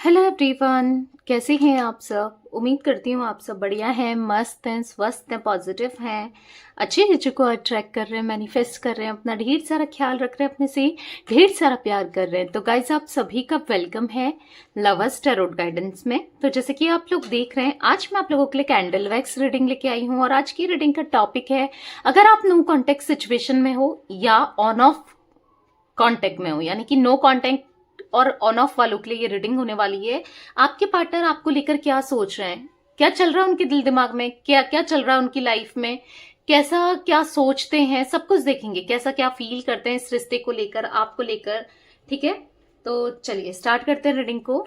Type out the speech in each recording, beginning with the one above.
Hello everyone, कैसे हैं आप सब। उम्मीद करती हूँ आप सब बढ़िया हैं, मस्त हैं, स्वस्थ हैं, पॉजिटिव हैं, अच्छी चीज़ों को अट्रैक्ट कर रहे हैं, मैनिफेस्ट कर रहे हैं, अपना ढेर सारा ख्याल रख रहे हैं, अपने से ढेर सारा प्यार कर रहे हैं। तो गाइज आप सभी का वेलकम है लवर्स टैरोट गाइडेंस में। तो जैसे कि आप लोग देख रहे हैं, आज मैं आप लोगों के लिए कैंडल वैक्स रीडिंग लेके आई हूँ और आज की रीडिंग का टॉपिक है, अगर आप नो कॉन्टेक्ट सिचुएशन में हो या ऑन ऑफ कॉन्टेक्ट में हो, यानी कि नो कॉन्टेक्ट और ऑन ऑफ वालों के लिए ये रीडिंग होने वाली है। आपके पार्टनर आपको लेकर क्या सोच रहे हैं, क्या चल रहा है उनके दिल दिमाग में, क्या क्या चल रहा है उनकी लाइफ में, कैसा क्या सोचते हैं, सब कुछ देखेंगे, कैसा क्या फील करते हैं इस रिश्ते को लेकर, आपको लेकर। ठीक है, तो चलिए स्टार्ट करते हैं रीडिंग को।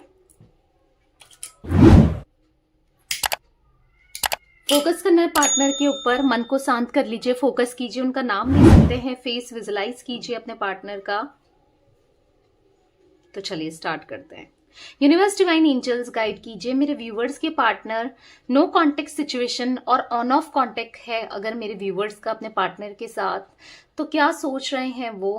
फोकस करना है पार्टनर के ऊपर, मन को शांत कर लीजिए, फोकस कीजिए, उनका नाम ले सकते हैं, फेस विजुलाइज कीजिए अपने पार्टनर का। तो चलिए स्टार्ट करते हैं। यूनिवर्स डिवाइन एंजल्स गाइड कीजिए मेरे व्यूवर्स के पार्टनर नो कांटेक्ट सिचुएशन और ऑन ऑफ कांटेक्ट है अगर मेरे व्यूवर्स का अपने पार्टनर के साथ, तो क्या सोच रहे हैं वो,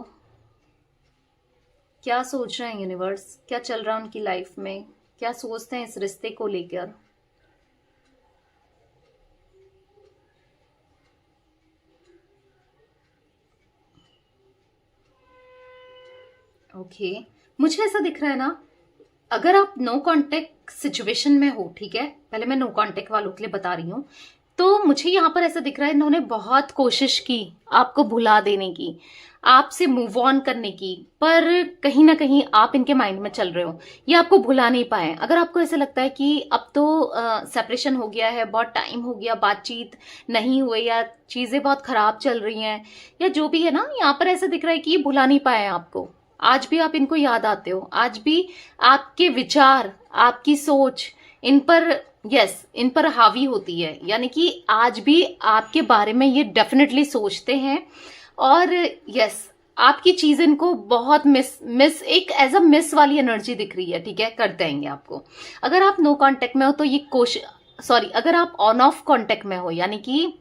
क्या सोच रहे हैं यूनिवर्स, क्या चल रहा है उनकी लाइफ में, क्या सोचते हैं इस रिश्ते को लेकर। ओके, मुझे ऐसा दिख रहा है ना, अगर आप नो कांटेक्ट सिचुएशन में हो, ठीक है, पहले मैं नो कांटेक्ट वालों के लिए बता रही हूँ, तो मुझे यहाँ पर ऐसा दिख रहा है इन्होंने बहुत कोशिश की आपको भुला देने की, आपसे मूव ऑन करने की, पर कहीं ना कहीं आप इनके माइंड में चल रहे हो, ये आपको भुला नहीं पाए। अगर आपको ऐसा लगता है कि अब तो सेपरेशन हो गया है, बहुत टाइम हो गया, बातचीत नहीं हुई या चीजें बहुत खराब चल रही हैं या जो भी है ना, यहाँ पर ऐसा दिख रहा है कि ये भुला नहीं पाए आपको। आज भी आप इनको याद आते हो, आज भी आपके विचार, आपकी सोच इन पर इन पर हावी होती है, यानी कि आज भी आपके बारे में ये डेफिनेटली सोचते हैं और आपकी चीज इनको बहुत मिस एक एज अ मिस वाली एनर्जी दिख रही है। ठीक है, कर देंगे आपको। अगर आप नो कांटेक्ट में हो तो ये अगर आप ऑन ऑफ कांटेक्ट में हो, यानी कि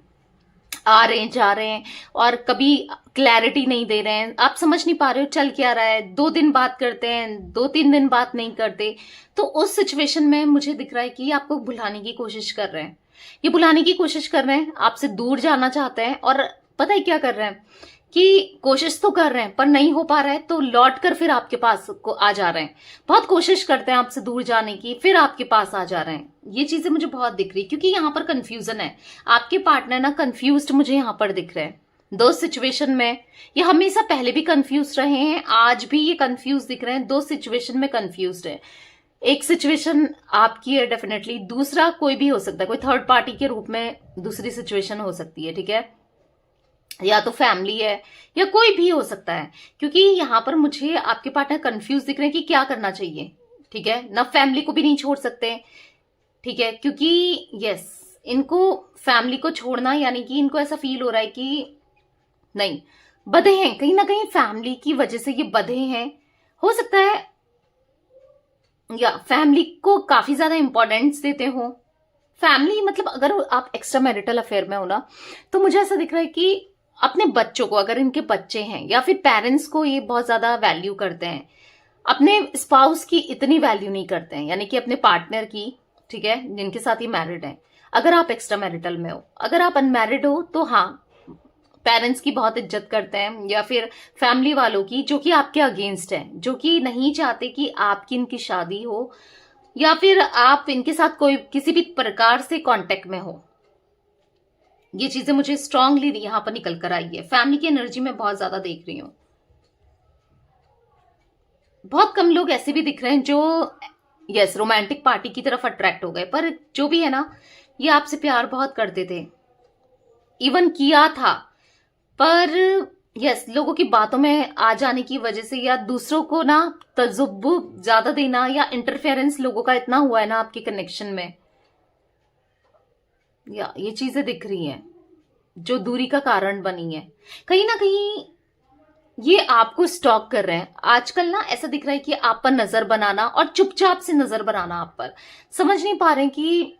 आ रहे हैं जा रहे हैं और कभी क्लैरिटी नहीं दे रहे हैं, आप समझ नहीं पा रहे हो चल क्या रहा है, 2 दिन बात करते हैं, 2-3 दिन बात नहीं करते, तो उस सिचुएशन में मुझे दिख रहा है कि आपको भुलाने की कोशिश कर रहे हैं, ये भुलाने की कोशिश कर रहे हैं, आपसे दूर जाना चाहते हैं। और पता है क्या कर रहे हैं कि कोशिश तो कर रहे हैं पर नहीं हो पा रहा है, तो लौट कर फिर आपके पास को आ जा रहे हैं। बहुत कोशिश करते हैं आपसे दूर जाने की, फिर आपके पास आ जा रहे हैं। ये चीजें मुझे बहुत दिख रही, क्योंकि यहाँ पर कंफ्यूजन है, आपके पार्टनर ना कंफ्यूज्ड मुझे यहाँ पर दिख रहे हैं। दो सिचुएशन में ये हमेशा पहले भी कंफ्यूज रहे हैं, आज भी ये कंफ्यूज दिख रहे हैं, दो सिचुएशन में कंफ्यूज है। एक सिचुएशन आपकी है डेफिनेटली, दूसरा कोई भी हो सकता है, कोई थर्ड पार्टी के रूप में दूसरी सिचुएशन हो सकती है। ठीक है, या तो फैमिली है या कोई भी हो सकता है, क्योंकि यहाँ पर मुझे आपके पार्टनर कंफ्यूज दिख रहे हैं कि क्या करना चाहिए। ठीक है ना, फैमिली को भी नहीं छोड़ सकते। ठीक है, क्योंकि इनको फैमिली को छोड़ना, यानी कि इनको ऐसा फील हो रहा है कि नहीं, बंधे हैं कहीं ना कहीं, फैमिली की वजह से ये बंधे हैं। हो सकता है या फैमिली को काफी ज्यादा इंपॉर्टेंस देते हो। फैमिली मतलब अगर आप एक्स्ट्रा मैरिटल अफेयर में हो ना, तो मुझे ऐसा दिख रहा है कि अपने बच्चों को, अगर इनके बच्चे हैं या फिर पेरेंट्स को, ये बहुत ज्यादा वैल्यू करते हैं, अपने स्पाउस की इतनी वैल्यू नहीं करते हैं, यानी कि अपने पार्टनर की। ठीक है, जिनके साथ ये मैरिड है, अगर आप एक्स्ट्रा मैरिटल में हो, अगर आप अनमैरिड हो तो हाँ, पेरेंट्स की बहुत इज्जत करते हैं, या फिर फैमिली वालों की जो कि आपके अगेंस्ट है, जो कि नहीं चाहते कि आपकी इनकी शादी हो, या फिर आप इनके साथ कोई किसी भी प्रकार से कांटेक्ट में हो। ये चीजें मुझे स्ट्रांगली यहां पर निकल कर आई है, फैमिली की एनर्जी में बहुत ज्यादा देख रही हूं। बहुत कम लोग ऐसे भी दिख रहे हैं जो रोमांटिक पार्टी की तरफ अट्रैक्ट हो गए, पर जो भी है ना, ये आपसे प्यार बहुत करते थे, इवन किया था, पर लोगों की बातों में आ जाने की वजह से, या दूसरों को ना तजुर्बा ज्यादा देना, या इंटरफेरेंस लोगों का इतना हुआ है ना आपके कनेक्शन में, या ये चीजें दिख रही हैं जो दूरी का कारण बनी है। कहीं ना कहीं ये आपको स्टॉक कर रहे हैं आजकल ना, ऐसा दिख रहा है कि आप पर नजर बनाना और चुपचाप से नजर बनाना आप पर, समझ नहीं पा रहे हैं कि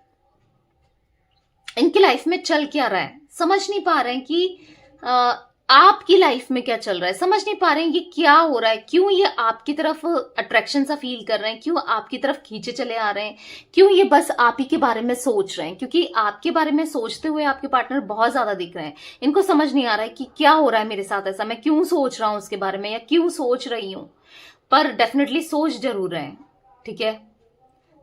इनकी लाइफ में चल क्या रहा है, समझ नहीं पा रहे हैं कि आपकी लाइफ में क्या चल रहा है, समझ नहीं पा रहे हैं ये क्या हो रहा है, क्यों ये आपकी तरफ अट्रैक्शन सा फील कर रहे हैं, क्यों आपकी तरफ खींचे चले आ रहे हैं, क्यों ये बस आप ही के बारे में सोच रहे हैं, क्योंकि आपके बारे में सोचते हुए आपके पार्टनर बहुत ज्यादा दिख रहे हैं। इनको समझ नहीं आ रहा है कि क्या हो रहा है मेरे साथ ऐसा, मैं क्यों सोच रहा हूं उसके बारे में या क्यों सोच रही हूं, पर डेफिनेटली सोच जरूर रहे हैं। ठीक है,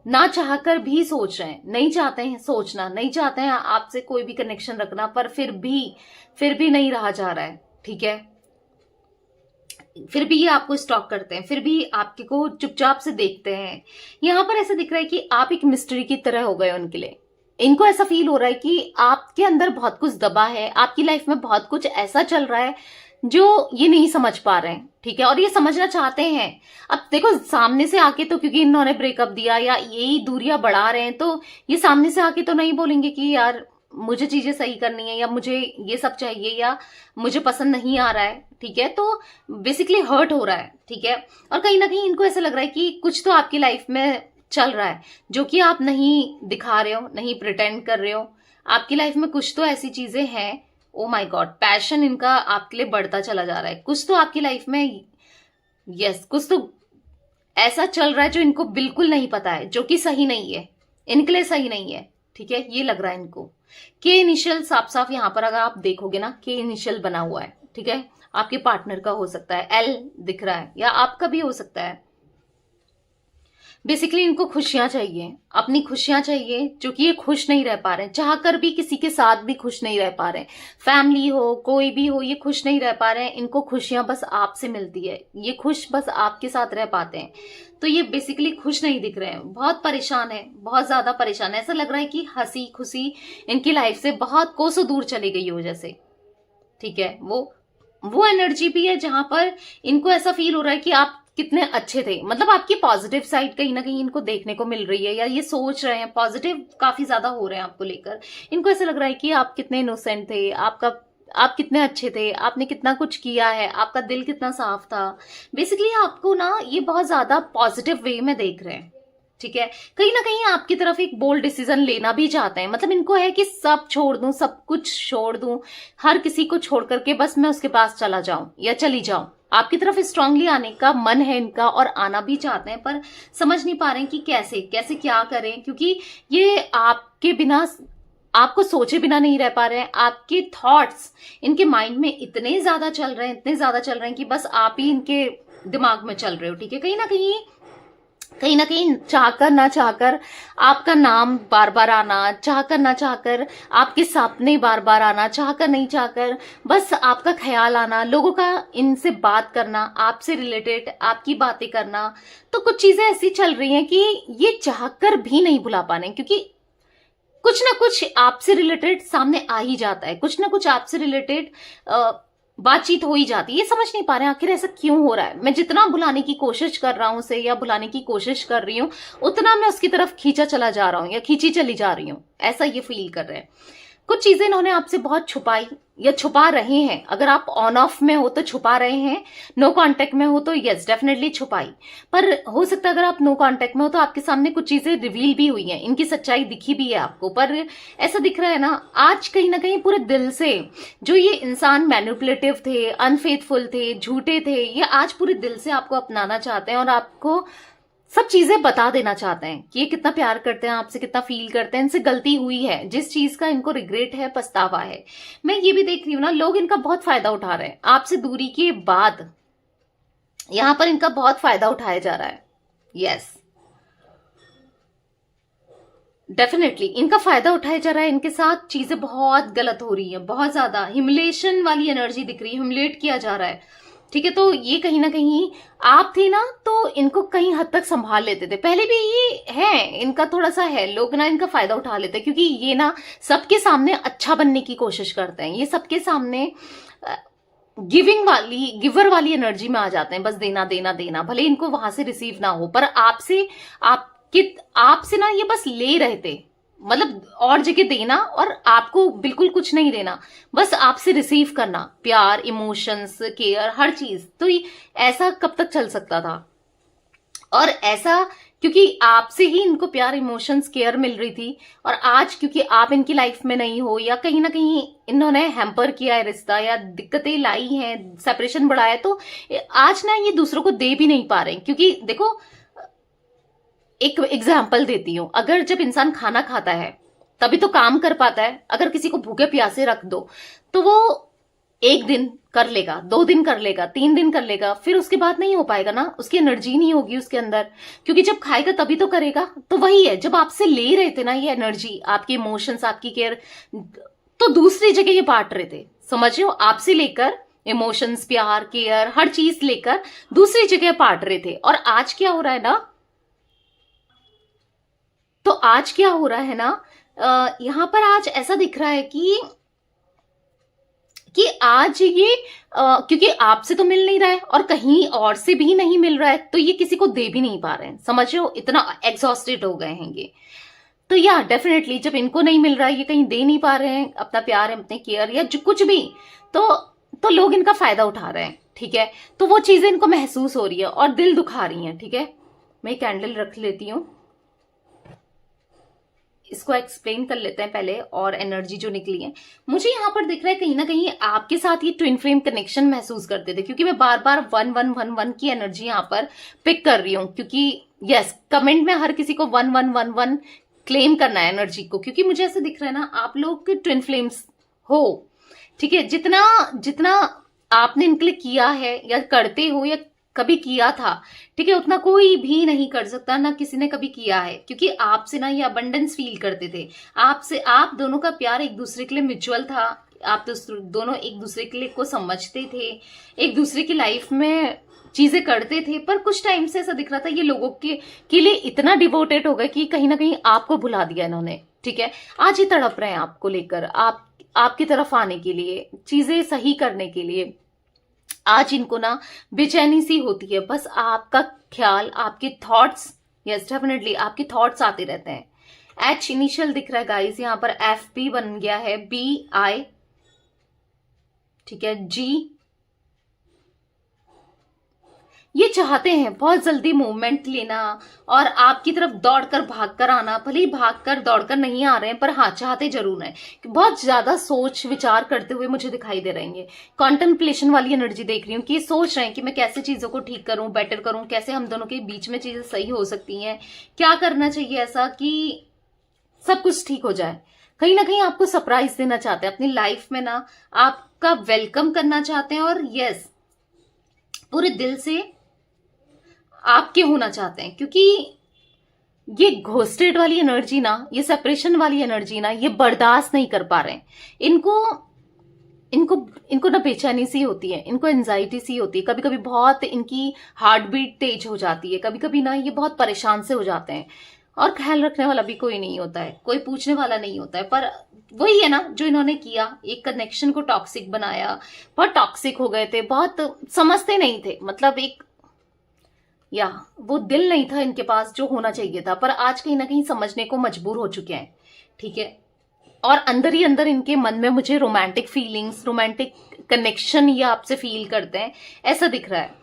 ना चाहकर भी सोच रहे हैं, नहीं चाहते हैं सोचना, नहीं चाहते हैं आपसे कोई भी कनेक्शन रखना, पर फिर भी नहीं रहा जा रहा है। ठीक है, फिर भी ये आपको स्टॉक करते हैं, फिर भी आपके को चुपचाप से देखते हैं। यहां पर ऐसा दिख रहा है कि आप एक मिस्ट्री की तरह हो गए उनके लिए। इनको ऐसा फील हो रहा है कि आपके अंदर बहुत कुछ दबा है, आपकी लाइफ में बहुत कुछ ऐसा चल रहा है जो ये नहीं समझ पा रहे हैं। ठीक है, और ये समझना चाहते हैं। अब देखो, सामने से आके तो, क्योंकि इन्होंने ब्रेकअप दिया या यही दूरियां बढ़ा रहे हैं, तो ये सामने से आके तो नहीं बोलेंगे कि यार मुझे चीजें सही करनी है या मुझे ये सब चाहिए या मुझे पसंद नहीं आ रहा है। ठीक है, तो बेसिकली हर्ट हो रहा है। ठीक है, और कहीं ना कहीं इनको ऐसा लग रहा है कि कुछ तो आपकी लाइफ में चल रहा है जो कि आप नहीं दिखा रहे हो, नहीं प्रिटेंड कर रहे हो। आपकी लाइफ में कुछ तो ऐसी चीजें हैं। ओ माय गॉड, पैशन इनका आपके लिए बढ़ता चला जा रहा है। कुछ तो आपकी लाइफ में, यस, कुछ तो ऐसा चल रहा है जो इनको बिल्कुल नहीं पता है, जो कि सही नहीं है, इनके लिए सही नहीं है। ठीक है, ये लग रहा है इनको। के इनिशियल साफ साफ यहां पर अगर आप देखोगे ना, के इनिशियल बना हुआ है। ठीक है, आपके पार्टनर का हो सकता है, एल दिख रहा है, या आपका भी हो सकता है। बेसिकली इनको खुशियां चाहिए, अपनी खुशियां चाहिए, जो कि ये खुश नहीं रह पा रहे हैं, चाहकर भी किसी के साथ भी खुश नहीं रह पा रहे हैं। फैमिली हो, कोई भी हो, ये खुश नहीं रह पा रहे हैं। इनको खुशियां बस आपसे मिलती है, ये खुश बस आपके साथ रह पाते हैं। तो ये बेसिकली खुश नहीं दिख रहे हैं, बहुत परेशान है, बहुत ज्यादा परेशान है। ऐसा लग रहा है कि हंसी खुशी इनकी लाइफ से बहुत कोसों दूर चली गई हो जैसे। ठीक है, वो एनर्जी भी है जहां पर इनको ऐसा फील हो रहा है कि आप कितने अच्छे थे, मतलब आपकी पॉजिटिव साइड कहीं ना कहीं इनको देखने को मिल रही है, या ये सोच रहे हैं, पॉजिटिव काफी ज्यादा हो रहे हैं आपको लेकर। इनको ऐसा लग रहा है कि आप कितने इनोसेंट थे, आप कितने अच्छे थे, आपने कितना कुछ किया है, आपका दिल कितना साफ था। बेसिकली आपको ना ये बहुत ज्यादा पॉजिटिव वे में देख रहे हैं। ठीक है, कहीं ना कहीं आपकी तरफ एक बोल्ड डिसीजन लेना भी चाहते हैं। मतलब इनको है कि सब छोड़ दूं, सब कुछ छोड़ दूं, हर किसी को छोड़ करके बस मैं उसके पास चला जाऊं या चली जाऊं। आपकी तरफ स्ट्रांगली आने का मन है इनका, और आना भी चाहते हैं, पर समझ नहीं पा रहे हैं कि कैसे कैसे क्या करें, क्योंकि ये आपके बिना, आपको सोचे बिना नहीं रह पा रहे हैं। आपके थॉट्स इनके माइंड में इतने ज्यादा चल रहे हैं, इतने ज्यादा चल रहे हैं कि बस आप ही इनके दिमाग में चल रहे हो। ठीक है, कहीं ना कहीं चाहकर ना चाहकर आपका नाम बार बार आना, चाहकर ना चाहकर आपके सपने बार बार आना, चाहकर नहीं चाहकर बस आपका ख्याल आना, लोगों का इनसे बात करना, आपसे रिलेटेड आपकी बातें करना। तो कुछ चीजें ऐसी चल रही हैं कि ये चाहकर भी नहीं भुला पाने, क्योंकि कुछ ना कुछ आपसे रिलेटेड सामने आ ही जाता है, कुछ ना कुछ आपसे रिलेटेड बातचीत हो ही जाती है। ये समझ नहीं पा रहे हैं आखिर ऐसा क्यों हो रहा है। मैं जितना बुलाने की कोशिश कर रहा हूं उसे, या बुलाने की कोशिश कर रही हूं, उतना मैं उसकी तरफ खींचा चला जा रहा हूं या खींची चली जा रही हूं, ऐसा ये फील कर रहे हैं। कुछ चीजें इन्होंने आपसे बहुत छुपाई या छुपा रहे हैं। अगर आप ऑन ऑफ में हो तो छुपा रहे हैं, नो कांटेक्ट में हो तो यस डेफिनेटली छुपाई। पर हो सकता है अगर आप नो कांटेक्ट में हो तो आपके सामने कुछ चीजें रिवील भी हुई हैं, इनकी सच्चाई दिखी भी है आपको। पर ऐसा दिख रहा है ना, आज कहीं ना कहीं पूरे दिल से जो ये इंसान मैनिपुलेटिव थे, अनफेथफुल थे, झूठे थे, ये आज पूरे दिल से आपको अपनाना चाहते हैं और आपको सब चीजें बता देना चाहते हैं कि ये कितना प्यार करते हैं आपसे, कितना फील करते हैं। इनसे गलती हुई है, जिस चीज का इनको रिग्रेट है, पछतावा है। मैं ये भी देख रही हूँ ना, लोग इनका बहुत फायदा उठा रहे हैं आपसे दूरी के बाद। यहां पर इनका बहुत फायदा उठाया जा रहा है। यस डेफिनेटली इनका फायदा उठाया जा रहा है। इनके साथ चीजें बहुत गलत हो रही है, बहुत ज्यादा ह्यूमिलेशन वाली एनर्जी दिख रही है, ह्यूमिलेट किया जा रहा है। ठीक है, तो ये कहीं ना कहीं आप थे ना तो इनको कहीं हद तक संभाल लेते थे, पहले भी ये है, इनका थोड़ा सा है, लोग ना इनका फायदा उठा लेते हैं, क्योंकि ये ना सबके सामने अच्छा बनने की कोशिश करते हैं। ये सबके सामने गिवर वाली एनर्जी में आ जाते हैं, बस देना देना देना, भले इनको वहां से रिसीव ना हो। पर आपसे ना ये बस ले रहे थे, मतलब और जगह देना और आपको बिल्कुल कुछ नहीं देना, बस आपसे रिसीव करना, प्यार, इमोशंस, केयर, हर चीज। तो ऐसा कब तक चल सकता था? और ऐसा क्योंकि आपसे ही इनको प्यार, इमोशंस, केयर मिल रही थी। और आज क्योंकि आप इनकी लाइफ में नहीं हो, या कहीं ना कहीं इन्होंने हैम्पर किया है रिश्ता, या दिक्कतें लाई हैं, सेपरेशन बढ़ाया है, तो आज ना ये दूसरों को दे भी नहीं पा रहे हैं। क्योंकि देखो, एक एग्जाम्पल देती हूँ, अगर जब इंसान खाना खाता है तभी तो काम कर पाता है। अगर किसी को भूखे प्यासे रख दो तो वो 1 दिन कर लेगा, 2 दिन कर लेगा, 3 दिन कर लेगा, फिर उसके बाद नहीं हो पाएगा ना, उसकी एनर्जी नहीं होगी उसके अंदर। क्योंकि जब खाएगा तभी तो करेगा। तो वही है, जब आपसे ले रहे थे ना ये एनर्जी, आपके इमोशंस, आपकी केयर, तो दूसरी जगह ये बांट रहे थे। समझ रहे हो, आपसे लेकर इमोशंस, प्यार, केयर, हर चीज लेकर दूसरी जगह बांट रहे थे। और आज क्या हो रहा है ना, तो आज क्या हो रहा है ना, यहां पर आज ऐसा दिख रहा है कि आज ये क्योंकि आपसे तो मिल नहीं रहा है और कहीं और से भी नहीं मिल रहा है, तो ये किसी को दे भी नहीं पा रहे हैं। समझ रहे हो, इतना एग्जॉस्टेड हो गए हैं ये। तो या डेफिनेटली जब इनको नहीं मिल रहा है, ये कहीं दे नहीं पा रहे हैं अपना प्यार, अपने केयर या जो कुछ भी, तो लोग इनका फायदा उठा रहे हैं। ठीक है, तो वो चीजें इनको महसूस हो रही है और दिल दुखा रही हैं। ठीक है, मैं कैंडल रख लेती हूँ, इसको एक्सप्लेन कर लेते हैं पहले। और एनर्जी जो निकली है, मुझे यहाँ पर दिख रहा है कहीं ना कहीं आपके साथ ये ट्विन फ्लेम कनेक्शन महसूस करते थे। क्योंकि मैं बार बार 1111 की एनर्जी यहाँ पर पिक कर रही हूँ। क्योंकि यस, कमेंट में हर किसी को 1111 क्लेम करना है एनर्जी को। क्योंकि मुझे ऐसा दिख रहा है ना, आप लोग ट्विन फ्लेम्स हो। ठीक है, जितना जितना आपने इनके लिए किया है या करते हो या कभी किया था, ठीक है, उतना कोई भी नहीं कर सकता, ना किसी ने कभी किया है। क्योंकि आपसे ना ये अबंडेंस फील करते थे। आपसे, आप दोनों का प्यार एक दूसरे के लिए म्यूचुअल था। आप दोनों एक दूसरे के लिए को समझते थे, एक दूसरे की लाइफ में चीजें करते थे। पर कुछ टाइम से ऐसा दिख रहा था ये लोगों के लिए इतना डिवोटेड हो गए कि कहीं ना कहीं आपको भुला दिया इन्होंने। ठीक है, आज ये तड़प रहे हैं आपको लेकर, आपकी तरफ आने के लिए, चीजें सही करने के लिए। आज इनको ना बेचैनी सी होती है, बस आपका ख्याल, आपके थॉट्स, यस डेफिनेटली आपके थॉट्स आते रहते हैं। एच इनिशियल दिख रहा है गाइस, यहाँ पर एफ बी बन गया है, बी आई, ठीक है, जी। ये चाहते हैं बहुत जल्दी मूवमेंट लेना और आपकी तरफ दौड़कर भागकर आना। भले ही भागकर दौड़कर नहीं आ रहे हैं, पर हाँ चाहते जरूर हैं। बहुत ज्यादा सोच विचार करते हुए मुझे दिखाई दे रहे हैं। कॉन्टेम्पलेशन वाली एनर्जी देख रही हूँ कि ये सोच रहे हैं कि मैं कैसे चीजों को ठीक करूं, बेटर करूं, कैसे हम दोनों के बीच में चीजें सही हो सकती हैं, क्या करना चाहिए ऐसा कि सब कुछ ठीक हो जाए। कहीं ना कहीं आपको सरप्राइज देना चाहते हैं अपनी लाइफ में ना, आपका वेलकम करना चाहते हैं। और यस, पूरे दिल से आपके होना चाहते हैं। क्योंकि ये घोस्टेड वाली एनर्जी ना, ये सेपरेशन वाली एनर्जी ना, ये बर्दाश्त नहीं कर पा रहे हैं। इनको ना बेचैनी सी होती है, इनको एंजाइटी सी होती है, कभी कभी बहुत इनकी हार्ट बीट तेज हो जाती है, कभी कभी ना ये बहुत परेशान से हो जाते हैं। और ख्याल रखने वाला भी कोई नहीं होता है, कोई पूछने वाला नहीं होता है। पर वही है ना जो इन्होंने किया, एक कनेक्शन को टॉक्सिक बनाया। बहुत टॉक्सिक हो गए थे, बहुत समझते नहीं थे, मतलब एक या वो दिल नहीं था इनके पास जो होना चाहिए था। पर आज कहीं ना कहीं समझने को मजबूर हो चुके हैं। ठीक है, और अंदर ही अंदर इनके मन में मुझे रोमांटिक फीलिंग्स, रोमांटिक कनेक्शन ये आपसे फील करते हैं, ऐसा दिख रहा है।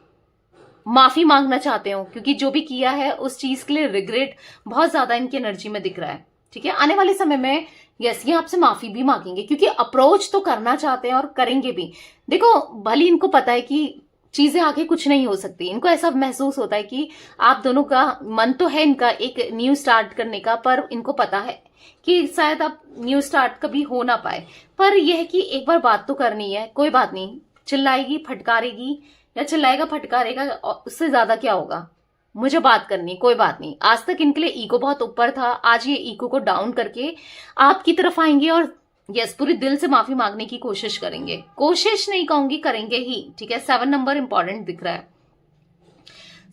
माफी मांगना चाहते हो क्योंकि जो भी किया है उस चीज के लिए रिग्रेट बहुत ज्यादा इनकी एनर्जी में दिख रहा है। ठीक है, आने वाले समय में यस ये आपसे माफी भी मांगेंगे, क्योंकि अप्रोच तो करना चाहते हैं और करेंगे भी। देखो, भले इनको पता है कि चीजें आगे कुछ नहीं हो सकती, इनको ऐसा महसूस होता है कि आप दोनों का मन तो है इनका एक न्यू स्टार्ट करने का, पर इनको पता है कि शायद अब न्यू स्टार्ट कभी हो ना पाए। पर यह है कि एक बार बात तो करनी है। कोई बात नहीं, चिल्लाएगी फटकारेगी या चिल्लाएगा फटकारेगा, उससे ज्यादा क्या होगा, मुझे बात करनी, कोई बात नहीं। आज तक इनके लिए ईगो बहुत ऊपर था, आज ये ईगो को डाउन करके आपकी तरफ आएंगे और यस पूरे दिल से माफी मांगने की कोशिश करेंगे। कोशिश नहीं कहूंगी, करेंगे ही। ठीक है, 7 नंबर इंपॉर्टेंट दिख रहा है।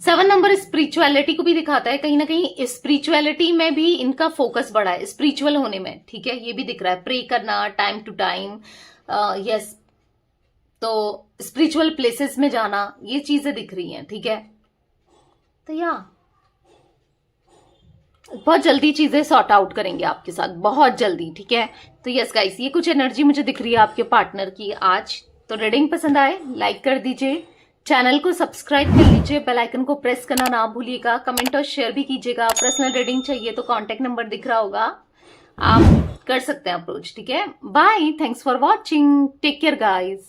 7 नंबर स्पिरिचुअलिटी को भी दिखाता है, कहीं ना कहीं स्पिरिचुअलिटी में भी इनका फोकस बढ़ा है, स्पिरिचुअल होने में। ठीक है, ये भी दिख रहा है, प्रे करना टाइम टू टाइम, यस, तो स्पिरिचुअल प्लेसेस में जाना, ये चीजें दिख रही हैं। ठीक है, तो या बहुत जल्दी चीजें सॉर्ट आउट करेंगे आपके साथ, बहुत जल्दी। ठीक है, तो यस गाइस, ये कुछ एनर्जी मुझे दिख रही है आपके पार्टनर की आज। तो रीडिंग पसंद आए लाइक कर दीजिए, चैनल को सब्सक्राइब कर लीजिए, बेल आइकन को प्रेस करना ना भूलिएगा, कमेंट और शेयर भी कीजिएगा। पर्सनल रीडिंग चाहिए तो कांटेक्ट नंबर दिख रहा होगा, आप कर सकते हैं अप्रोच। ठीक है, bye, thanks for watching, take care guys.